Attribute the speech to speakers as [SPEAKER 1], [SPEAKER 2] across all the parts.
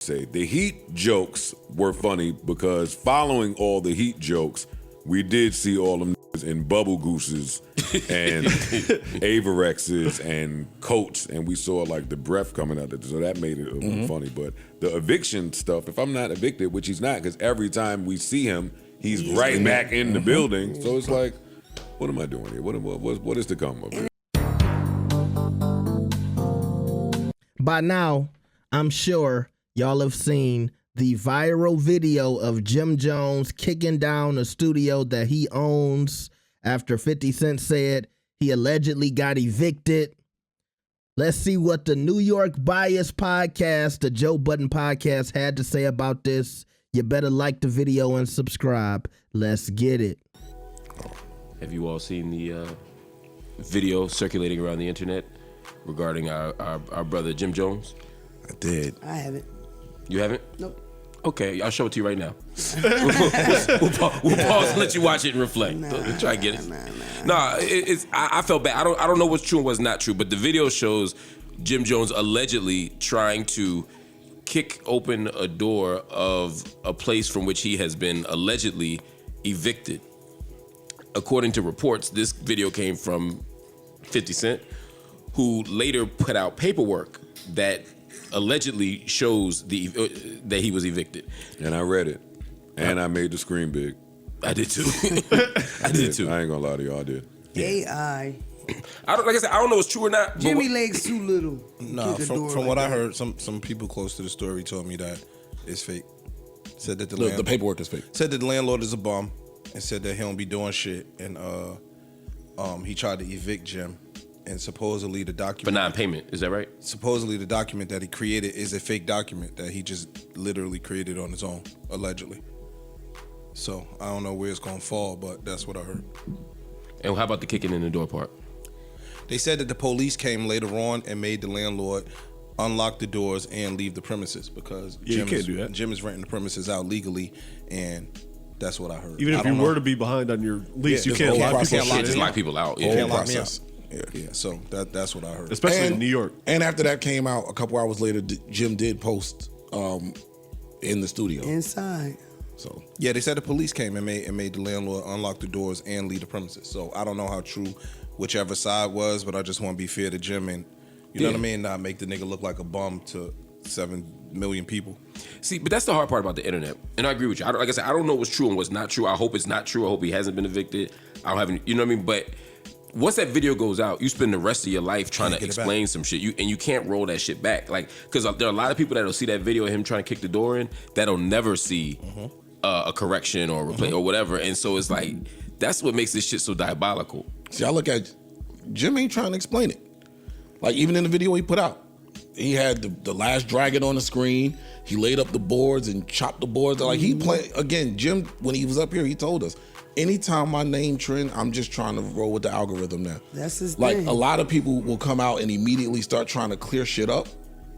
[SPEAKER 1] say the Heat jokes were funny because following all the Heat jokes, we did see all them in bubble gooses and Avirexes and coats, and we saw like the breath coming out of it, so that made it a little funny. But the eviction stuff, if I'm not evicted, which he's not, because every time we see him, he's right back in the building. So it's like, what am I doing here? What is to come of it?
[SPEAKER 2] By now, I'm sure y'all have seen the viral video of Jim Jones kicking down a studio that he owns after 50 Cent said he allegedly got evicted. Let's see what the New York Bias podcast, the Joe Budden podcast, had to say about this. You better like the video and subscribe. Let's get it.
[SPEAKER 3] Have you all seen the video circulating around the internet regarding our brother Jim Jones?
[SPEAKER 4] I did.
[SPEAKER 5] I haven't.
[SPEAKER 3] You haven't?
[SPEAKER 5] Nope.
[SPEAKER 3] Okay, I'll show it to you right now. we'll pause and let you watch it and reflect. Try to get it. Nah, I felt bad. I don't know what's true and what's not true, but the video shows Jim Jones allegedly trying to kick open a door of a place from which he has been allegedly evicted. According to reports, this video came from 50 Cent, who later put out paperwork that allegedly shows that he was evicted.
[SPEAKER 1] And I read it. And I made the screen big.
[SPEAKER 3] I did too. I did too.
[SPEAKER 1] I ain't gonna lie to y'all, I did.
[SPEAKER 5] AI.
[SPEAKER 3] Like I said, I don't know if it's true or not.
[SPEAKER 5] Jimmy legs too little.
[SPEAKER 4] No, from what I heard, some people close to the story told me that it's fake. Said that
[SPEAKER 6] the paperwork is fake.
[SPEAKER 4] Said that the landlord is a bum and said that he don't be doing shit, and he tried to evict Jim. And supposedly the document
[SPEAKER 3] for non-payment, is that right?
[SPEAKER 4] Supposedly the document that he created is a fake document that he just literally created on his own, allegedly. So I don't know where it's gonna fall, but that's what I heard.
[SPEAKER 3] And how about the kicking in the door part?
[SPEAKER 4] They said that the police came later on and made the landlord unlock the doors and leave the premises because Jim is renting the premises out legally, and that's what I heard.
[SPEAKER 6] Even if you were to be behind on your lease, you can't lock people out.
[SPEAKER 3] Just lock people out.
[SPEAKER 4] You can't lock me out. Yeah, so that's what I heard.
[SPEAKER 6] Especially in New York. And after that came out, a couple hours later, Jim did post in the studio.
[SPEAKER 5] Inside.
[SPEAKER 4] So yeah, they said the police came and made the landlord unlock the doors and leave the premises. So I don't know how true whichever side was, but I just want to be fair to Jim and you know what I mean, not make the nigga look like a bum to 7 million people.
[SPEAKER 3] See, but that's the hard part about the internet. And I agree with you. Like I said, I don't know what's true and what's not true. I hope it's not true. I hope he hasn't been evicted. I don't have any, you know what I mean? But once that video goes out, you spend the rest of your life trying to explain some shit. You can't roll that shit back. Like, because there are a lot of people that'll see that video of him trying to kick the door in that'll never see a correction or replay or whatever. And so it's like, that's what makes this shit so diabolical.
[SPEAKER 6] See, I look at Jim ain't trying to explain it. Like, even in the video he put out, he had the last dragon on the screen. He laid up the boards and chopped the boards. Like, he played, again, Jim, when he was up here, he told us, anytime my name trend, I'm just trying to roll with the algorithm now.
[SPEAKER 5] That's his
[SPEAKER 6] thing.
[SPEAKER 5] Like,
[SPEAKER 6] a lot of people will come out and immediately start trying to clear shit up.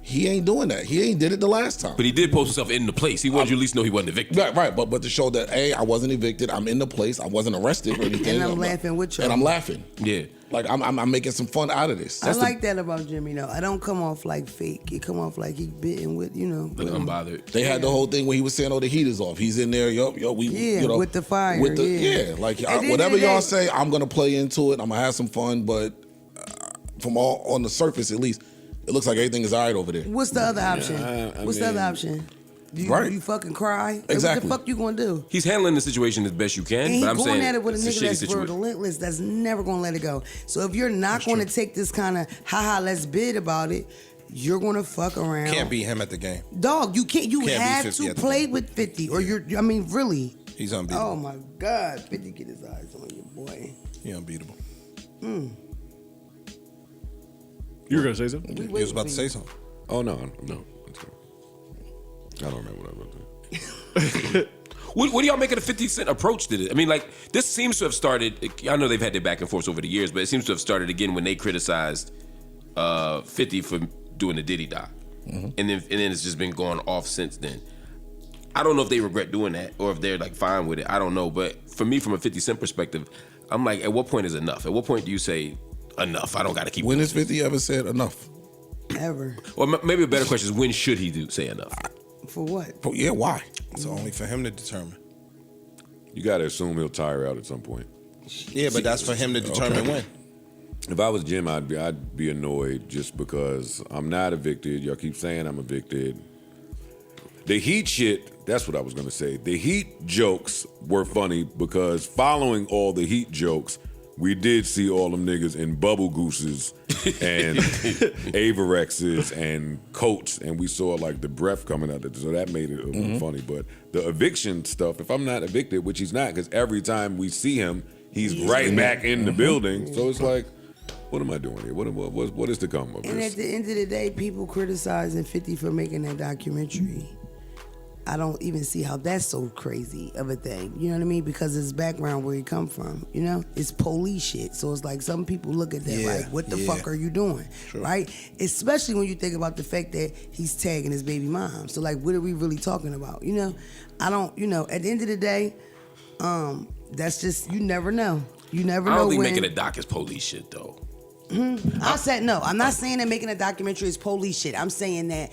[SPEAKER 6] He ain't doing that. He ain't did it the last time.
[SPEAKER 3] But he did post himself in the place. He wanted you at least know he wasn't evicted.
[SPEAKER 6] Right. But to show that, hey, I wasn't evicted. I'm in the place. I wasn't arrested or anything.
[SPEAKER 5] And I'm laughing with you.
[SPEAKER 6] And I'm laughing.
[SPEAKER 3] Yeah.
[SPEAKER 6] Like, I'm making some fun out of this.
[SPEAKER 5] I like that about Jimmy, though. I don't come off like fake. He come off like he bitten with, you know.
[SPEAKER 3] Like unbothered.
[SPEAKER 6] They had the whole thing where he was saying, oh, the heat is off. He's in there,
[SPEAKER 5] with the fire.
[SPEAKER 6] Whatever y'all say, I'm going to play into it. I'm going to have some fun. But from all on the surface, at least, it looks like everything is all right over there.
[SPEAKER 5] What's the other option? What's the other option? You fucking cry?
[SPEAKER 6] Exactly.
[SPEAKER 5] What the fuck you gonna do?
[SPEAKER 3] He's handling the situation as best you can.
[SPEAKER 5] And
[SPEAKER 3] but I'm
[SPEAKER 5] going
[SPEAKER 3] saying
[SPEAKER 5] at it with a
[SPEAKER 3] it's
[SPEAKER 5] nigga that's relentless, that's never gonna let it go. So if you're not gonna take this kind of let's bid about it, you're gonna fuck around.
[SPEAKER 4] Can't beat him at the game.
[SPEAKER 5] Dog, you can't. You
[SPEAKER 4] Can't
[SPEAKER 5] have to play with 50, or really.
[SPEAKER 4] He's unbeatable.
[SPEAKER 5] Oh my God, 50 get his eyes on you, boy.
[SPEAKER 4] He unbeatable.
[SPEAKER 6] You were gonna say something?
[SPEAKER 4] He was about to say something.
[SPEAKER 1] Oh, no. I don't know what I was about to say.
[SPEAKER 3] What do y'all make of the 50 Cent approach to it? I mean, like, this seems to have started, I know they've had their back and forth over the years, but it seems to have started again when they criticized 50 for doing the Diddy doc. And then it's just been going off since then. I don't know if they regret doing that or if they're like fine with it. I don't know. But for me, from a 50 Cent perspective, I'm like, at what point is enough? At what point do you say, enough, I don't got to keep
[SPEAKER 6] When has 50 ever said enough?
[SPEAKER 5] Ever.
[SPEAKER 3] Or maybe a better question is, when should he say enough?
[SPEAKER 5] For what?
[SPEAKER 6] Yeah, why?
[SPEAKER 4] It's only for him to determine.
[SPEAKER 1] You got to assume he'll tire out at some point.
[SPEAKER 4] Yeah, but that's for him to determine when.
[SPEAKER 1] If I was Jim, I'd be annoyed just because I'm not evicted. Y'all keep saying I'm evicted. The Heat shit, that's what I was going to say. The Heat jokes were funny because following all the Heat jokes, we did see all them niggas in bubble gooses and Avirexes and coats, and we saw like the breath coming out of it, so that made it a little funny. But the eviction stuff, if I'm not evicted, which he's not, because every time we see him, he's right back in the building. So it's like, what am I doing here? What is to come of
[SPEAKER 5] And
[SPEAKER 1] this?
[SPEAKER 5] at the end of the day, people criticizing 50 for making that documentary. I don't even see how that's so crazy of a thing. You know what I mean? Because his background, where he come from, you know? It's police shit. So it's like some people look at that like, what the fuck are you doing? Sure. Right? Especially when you think about the fact that he's tagging his baby mom. So like, what are we really talking about? You know? I don't, you know, at the end of the day, that's just, you never know. You never know.
[SPEAKER 3] I don't think
[SPEAKER 5] when,
[SPEAKER 3] making a doc is police shit though.
[SPEAKER 5] I said no. I'm not saying that making a documentary is police shit. I'm saying that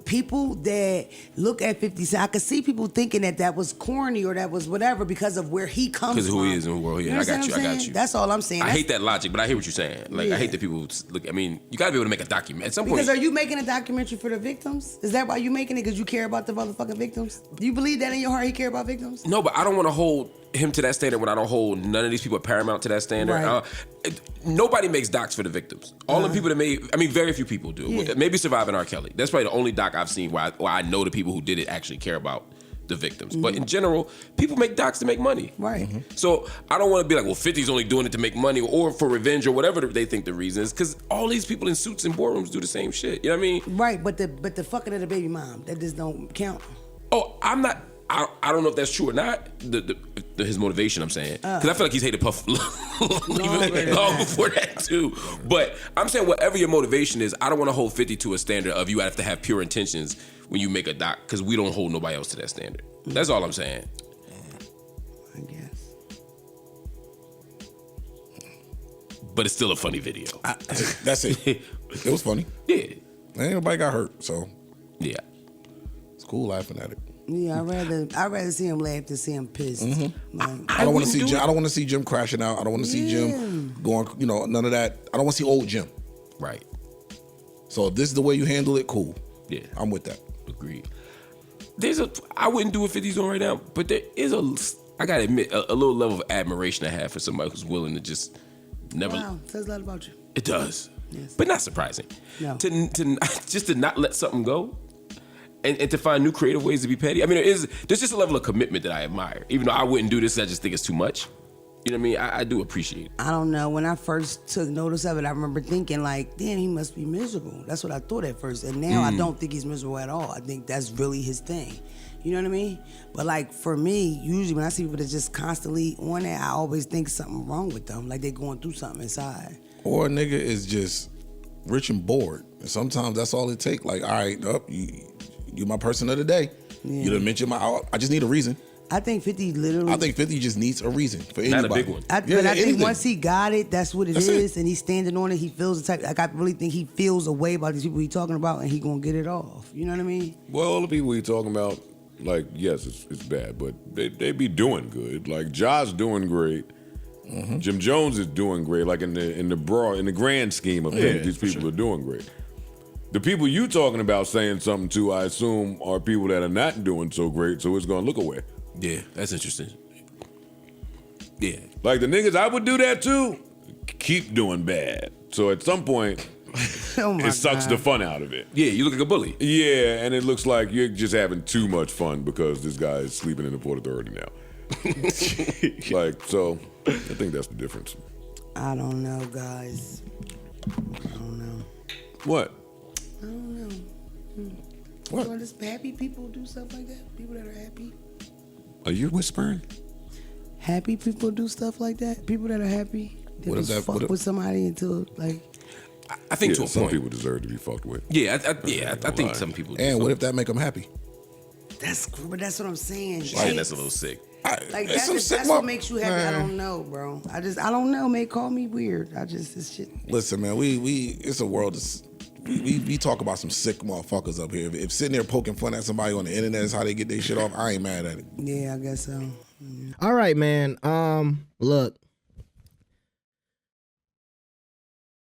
[SPEAKER 5] people that look at 50 Cent, I could see people thinking that was corny or that was whatever because of where he comes from.
[SPEAKER 3] Because who he is in the world. Yeah, I got you.
[SPEAKER 5] That's all I'm saying.
[SPEAKER 3] I hate that logic, but I hear what you're saying. Like, I hate that people look. I mean, you got to be able to make a documentary at some point.
[SPEAKER 5] Because are you making a documentary for the victims? Is that why you making it? Because you care about the motherfucking victims? Do you believe that in your heart? He care about victims?
[SPEAKER 3] No, but I don't want to hold him to that standard when I don't hold none of these people paramount to that standard.
[SPEAKER 5] Right.
[SPEAKER 3] Nobody makes docs for the victims. All the people that made, I mean, very few people do.
[SPEAKER 5] Yeah.
[SPEAKER 3] Maybe Surviving R. Kelly. That's probably the only doc I've seen where I know the people who did it actually care about the victims. But in general, people make docs to make money.
[SPEAKER 5] Right.
[SPEAKER 3] So I don't want to be like, well, 50's only doing it to make money or for revenge or whatever they think the reason is, because all these people in suits and boardrooms do the same shit. You know what I mean?
[SPEAKER 5] Right, but the fucking of the baby mom, that just don't count.
[SPEAKER 3] Oh, I'm not. I don't know if that's true or not. His motivation, I'm saying, because I feel like he's hated Puff long before that too. But I'm saying whatever your motivation is, I don't want to hold 50 to a standard of you have to have pure intentions when you make a doc, because we don't hold nobody else to that standard. That's all I'm saying.
[SPEAKER 5] I guess.
[SPEAKER 3] But it's still a funny video.
[SPEAKER 6] That's it. It was funny.
[SPEAKER 3] Yeah.
[SPEAKER 6] Ain't nobody got hurt, so
[SPEAKER 3] Yeah.
[SPEAKER 6] it's cool laughing at it.
[SPEAKER 5] Yeah, I'd rather see him laugh than see him pissed. Like,
[SPEAKER 6] I don't want to see Jim. I don't want to see Jim crashing out. I don't want to see Jim going. You know, none of that. I don't want to see old Jim.
[SPEAKER 3] Right.
[SPEAKER 6] So if this is the way you handle it, cool.
[SPEAKER 3] Yeah.
[SPEAKER 6] I'm with that.
[SPEAKER 3] Agreed. I wouldn't do what 50's doing right now, but there is I gotta admit, a little level of admiration I have for somebody who's willing to just never.
[SPEAKER 5] wow, says a lot about you.
[SPEAKER 3] It does.
[SPEAKER 5] Yes.
[SPEAKER 3] But not surprising.
[SPEAKER 5] No.
[SPEAKER 3] To just to not let something go. And to find new creative ways to be petty. I mean, there's just a level of commitment that I admire. Even though I wouldn't do this, I just think it's too much. You know what I mean? I do appreciate it.
[SPEAKER 5] I don't know. When I first took notice of it, I remember thinking like, damn, he must be miserable. That's what I thought at first. And now I don't think he's miserable at all. I think that's really his thing. You know what I mean? But like for me, usually when I see people that just constantly on that, I always think something wrong with them. Like they're going through something inside.
[SPEAKER 6] Or a nigga is just rich and bored. And sometimes that's all it takes. Like, all right, you my person of the day. Yeah. You done mentioned I just need a reason.
[SPEAKER 5] I think 50 literally.
[SPEAKER 6] I think 50 just needs a reason for anybody.
[SPEAKER 3] Not a big one.
[SPEAKER 5] But I think once he got it, that's what it is, and he's standing on it. He feels the type. Like I really think he feels a way about these people he's talking about, and he gonna get it off. You know what I mean?
[SPEAKER 1] Well, all the people he talking about, like, yes, it's bad, but they be doing good. Like Ja's doing great. Jim Jones is doing great. Like in the grand scheme of things, these people are doing great. The people you talking about saying something to, I assume, are people that are not doing so great, so it's gonna look away.
[SPEAKER 3] Yeah, that's interesting. Yeah.
[SPEAKER 1] Like the niggas I would do that to, keep doing bad. So at some point, it sucks the fun out of it.
[SPEAKER 3] Yeah, you look like a bully.
[SPEAKER 1] Yeah, and it looks like you're just having too much fun because this guy is sleeping in the Port Authority now. Like, so I think that's the difference.
[SPEAKER 5] I don't know, guys. I don't know.
[SPEAKER 1] What?
[SPEAKER 5] I don't know.
[SPEAKER 6] What?
[SPEAKER 5] Well, does happy people do stuff like that? People that are happy?
[SPEAKER 1] Are you whispering?
[SPEAKER 5] Happy people do stuff like that? People that are happy? They
[SPEAKER 6] What if
[SPEAKER 5] just
[SPEAKER 6] that-
[SPEAKER 5] fuck with somebody until, like...
[SPEAKER 3] I think to a
[SPEAKER 1] some
[SPEAKER 3] point.
[SPEAKER 1] people deserve to be fucked with.
[SPEAKER 3] Yeah, I think some people do.
[SPEAKER 6] And what if that make them happy?
[SPEAKER 5] That's what I'm saying.
[SPEAKER 3] Man, that's a little sick.
[SPEAKER 5] Like that's what makes you happy. Man. I don't know, bro. I don't know. May call me weird. It's shit.
[SPEAKER 6] Listen, man, we it's a world that's we talk about some sick motherfuckers up here. If sitting there poking fun at somebody on the internet is how they get their shit off, I ain't mad at it.
[SPEAKER 5] Yeah, I guess so.
[SPEAKER 2] All right, man. Look,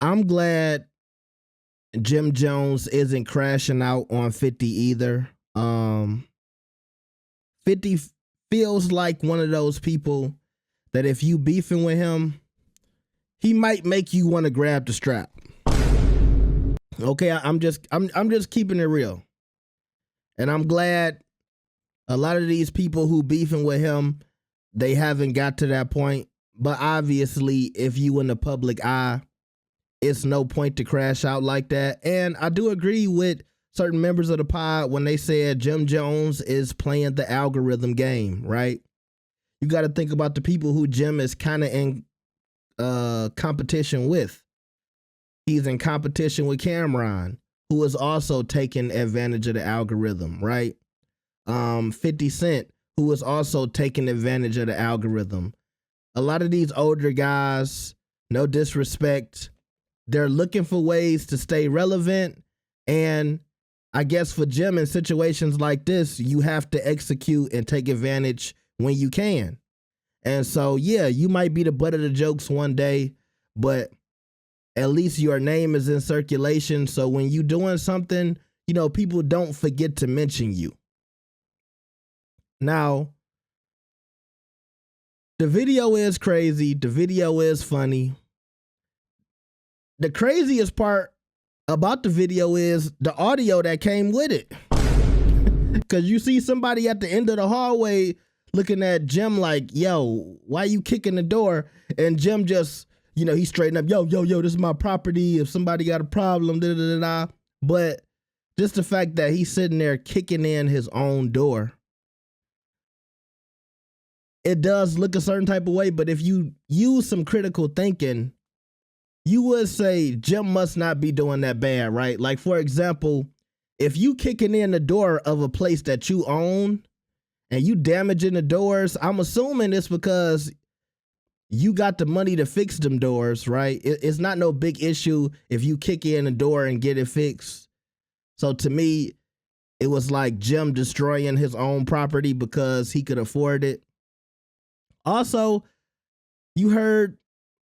[SPEAKER 2] I'm glad Jim Jones isn't crashing out on 50 either. 50 feels like one of those people that if you beefing with him, he might make you want to grab the strap. Okay, I'm just keeping it real. And I'm glad a lot of these people who beefing with him, they haven't got to that point. But obviously, if you in the public eye, it's no point to crash out like that. And I do agree with certain members of the pod when they said Jim Jones is playing the algorithm game, right? You got to think about the people who Jim is kind of in competition with. He's in competition with Cameron, who is also taking advantage of the algorithm, right? 50 Cent, who is also taking advantage of the algorithm. A lot of these older guys, no disrespect, they're looking for ways to stay relevant. And I guess for Jim, in situations like this, you have to execute and take advantage when you can. And so, yeah, you might be the butt of the jokes one day, but at least your name is in circulation. So when you doing something, you know, people don't forget to mention you. Now, the video is crazy. The video is funny. The craziest part about the video is the audio that came with it. Because you see somebody at the end of the hallway looking at Jim like, yo, why you kicking the door? And Jim just, you know, he straightened up, yo, this is my property. If somebody got a problem, da-da-da-da. But just the fact that he's sitting there kicking in his own door, it does look a certain type of way. But if you use some critical thinking, you would say Jim must not be doing that bad, right? Like, for example, if you kicking in the door of a place that you own and you damaging the doors, I'm assuming it's because you got the money to fix them doors, right? It's not no big issue if you kick in the door and get it fixed. So to me, it was like Jim destroying his own property because he could afford it. Also, you heard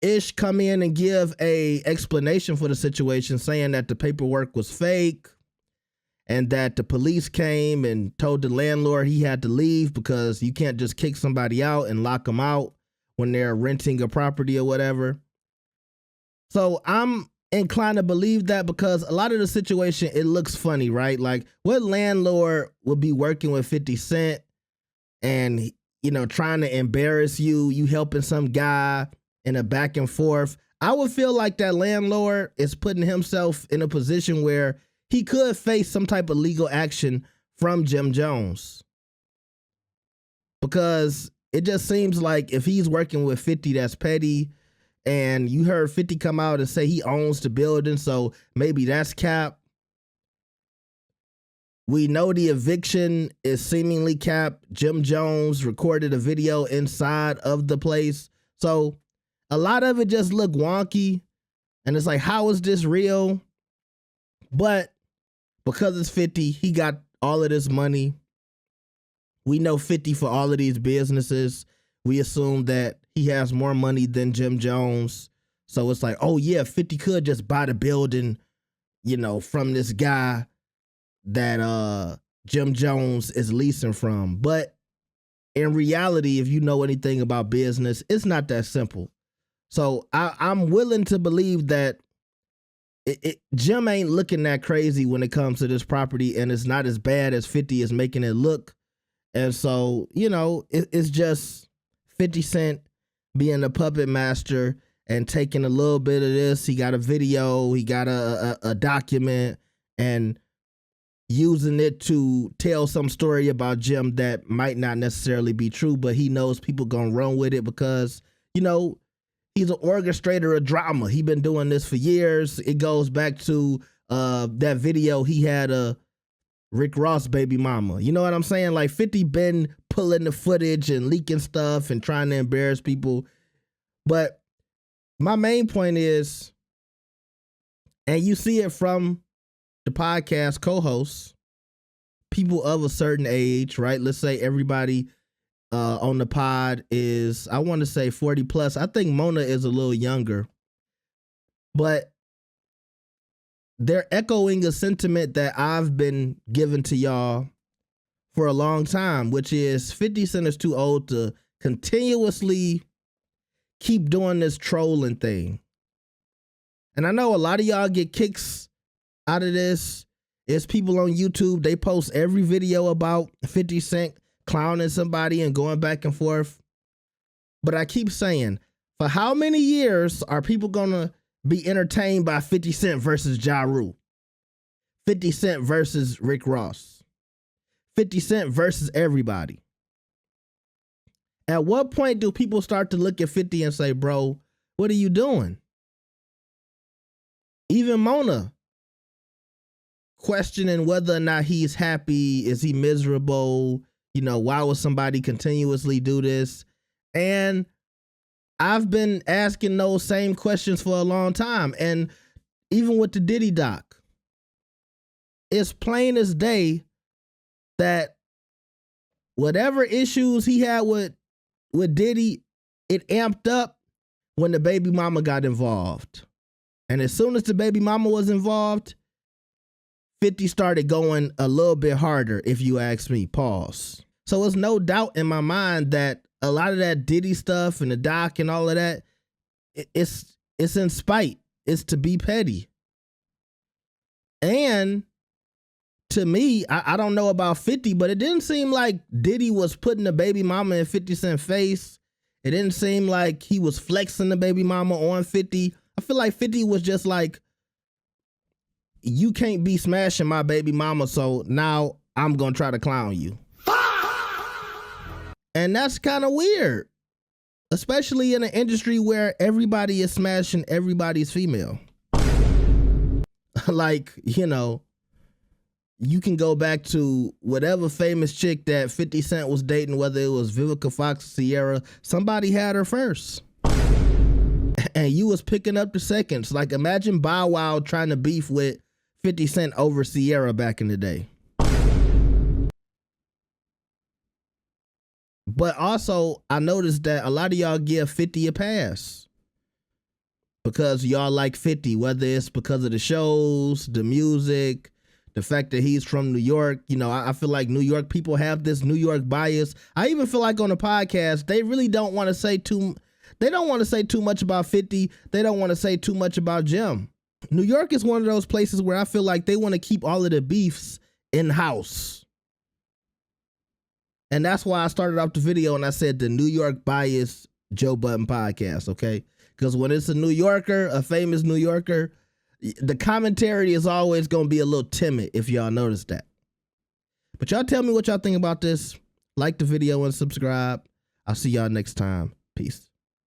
[SPEAKER 2] Ish come in and give a explanation for the situation, saying that the paperwork was fake and that the police came and told the landlord he had to leave because you can't just kick somebody out and lock them out when they're renting a property or whatever. So I'm inclined to believe that because a lot of the situation, it looks funny, right? Like, what landlord would be working with 50 Cent and, you know, trying to embarrass you, you helping some guy in a back and forth? I would feel like that landlord is putting himself in a position where he could face some type of legal action from Jim Jones. Because it just seems like if he's working with 50, that's petty. And you heard 50 come out and say he owns the building, so maybe that's cap. We know the eviction is seemingly cap. Jim Jones recorded a video inside of the place. So a lot of it just look wonky. And it's like, how is this real? But because it's 50, he got all of this money. We know 50 for all of these businesses. We assume that he has more money than Jim Jones. So it's like, oh yeah, 50 could just buy the building, you know, from this guy that Jim Jones is leasing from. But in reality, if you know anything about business, it's not that simple. So I'm willing to believe that Jim ain't looking that crazy when it comes to this property, and it's not as bad as 50 is making it look. And so, you know, it's just 50 Cent being a puppet master and taking a little bit of this. He got a video, he got a document, and using it to tell some story about Jim that might not necessarily be true, but he knows people gonna run with it because, you know, he's an orchestrator of drama. He been doing this for years. It goes back to that video he had Rick Ross baby mama. You know what I'm saying? Like 50 been pulling the footage and leaking stuff and trying to embarrass people. But my main point is, and you see it from the podcast co-hosts, people of a certain age, right? Let's say everybody on the pod is, I want to say 40 plus. I think Mona is a little younger, but they're echoing a sentiment that I've been giving to y'all for a long time, which is 50 Cent is too old to continuously keep doing this trolling thing. And I know a lot of y'all get kicks out of this. It's people on YouTube, they post every video about 50 Cent clowning somebody and going back and forth. But I keep saying, for how many years are people gonna be entertained by 50 Cent versus Ja Rule? 50 Cent versus Rick Ross? 50 Cent versus everybody? At what point do people start to look at 50 and say, bro, what are you doing? Even Mona questioning whether or not he's happy. Is he miserable? You know, why would somebody continuously do this? And I've been asking those same questions for a long time. And even with the Diddy doc, it's plain as day that whatever issues he had with Diddy, it amped up when the baby mama got involved. And as soon as the baby mama was involved, 50 started going a little bit harder, if you ask me. Pause. So it's no doubt in my mind that a lot of that Diddy stuff and the doc and all of that, it's in spite. It's to be petty. And to me, I don't know about 50, but it didn't seem like Diddy was putting the baby mama in 50 Cent's face. It didn't seem like he was flexing the baby mama on 50. I feel like 50 was just like, you can't be smashing my baby mama, so now I'm gonna try to clown you. And that's kind of weird, especially in an industry where everybody is smashing everybody's female. Like, you know, you can go back to whatever famous chick that 50 Cent was dating, whether it was Vivica Fox or Sierra, somebody had her first. And you was picking up the seconds. Like, imagine Bow Wow trying to beef with 50 Cent over Sierra back in the day. But also, I noticed that a lot of y'all give 50 a pass because y'all like 50, whether it's because of the shows, the music, the fact that he's from New York. You know, I feel like New York people have this New York bias. I even feel like on the podcast, they really don't want to say too much about 50. They don't want to say too much about Jim. New York is one of those places where I feel like they want to keep all of the beefs in-house. And that's why I started off the video and I said the New York bias Joe Budden podcast, okay? Because when it's a New Yorker, a famous New Yorker, the commentary is always going to be a little timid, if y'all notice that. But y'all tell me what y'all think about this. Like the video and subscribe. I'll see y'all next time. Peace.